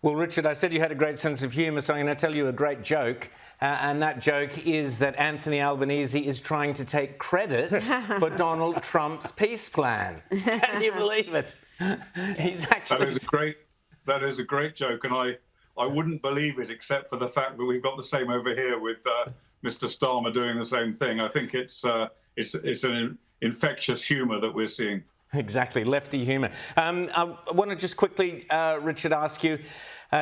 Well, Richard, I said you had a great sense of humour, so I'm going to tell you a great joke. And that joke is that Anthony Albanese is trying to take credit for Donald Trump's peace plan. Can you believe it? He's actually... That is a great joke, and I wouldn't believe it except for the fact that we've got the same over here with Mr. Starmer doing the same thing. I think it's an infectious humour that we're seeing. Exactly, lefty humour. I want to just quickly, Richard, ask you,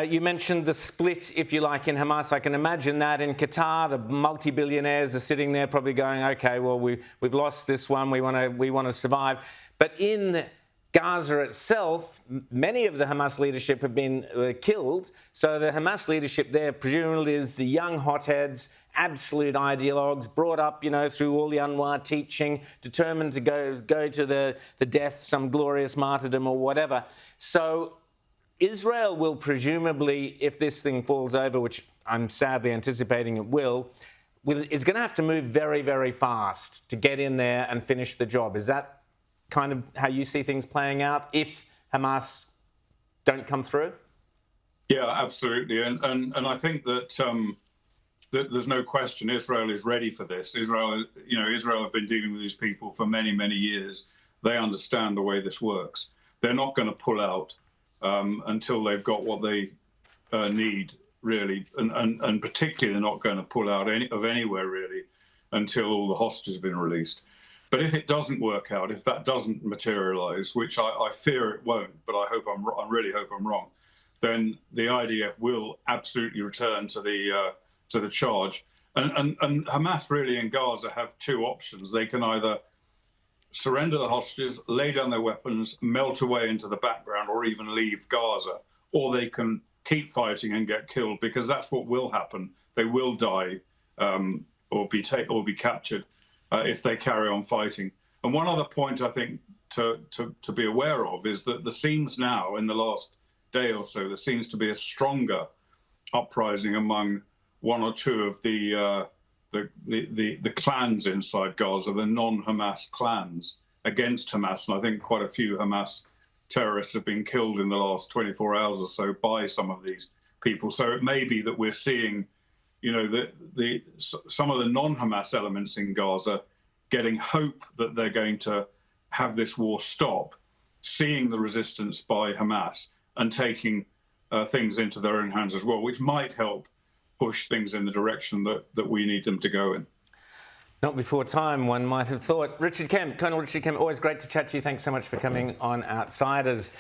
you mentioned the split, if you like, in Hamas. I can imagine that in Qatar, the multi-billionaires are sitting there probably going, OK, well, we've lost this one, we want to survive. But in Gaza itself, many of the Hamas leadership have been killed. So the Hamas leadership there presumably is the young hotheads, absolute ideologues, brought up, through all the Anwar teaching, determined to go to the death, some glorious martyrdom or whatever. So Israel will presumably, if this thing falls over, which I'm sadly anticipating it will, is going to have to move very, very fast to get in there and finish the job. Is that kind of how you see things playing out if Hamas don't come through? Yeah, absolutely. And I think that there's no question Israel is ready for this. Israel have been dealing with these people for many, many years. They understand the way this works. They're not going to pull out until they've got what they need, really. And particularly they're not going to pull out anywhere, really, until all the hostages have been released. But if it doesn't work out, if that doesn't materialise, which I fear it won't, but I really hope I'm wrong, then the IDF will absolutely return to the charge. And Hamas really in Gaza have two options. They can either surrender the hostages, lay down their weapons, melt away into the background, or even leave Gaza, or they can keep fighting and get killed, because that's what will happen. They will die or be captured. If they carry on fighting. And one other point I think to be aware of is that there seems now, in the last day or so, there seems to be a stronger uprising among one or two of the clans inside Gaza, the non-Hamas clans against Hamas. And I think quite a few Hamas terrorists have been killed in the last 24 hours or so by some of these people. So it may be that we're seeing some of the non-Hamas elements in Gaza getting hope that they're going to have this war stop, seeing the resistance by Hamas and taking things into their own hands as well, which might help push things in the direction that we need them to go in. Not before time, one might have thought. Richard Kemp, Colonel Richard Kemp, always great to chat to you. Thanks so much for coming on Outsiders.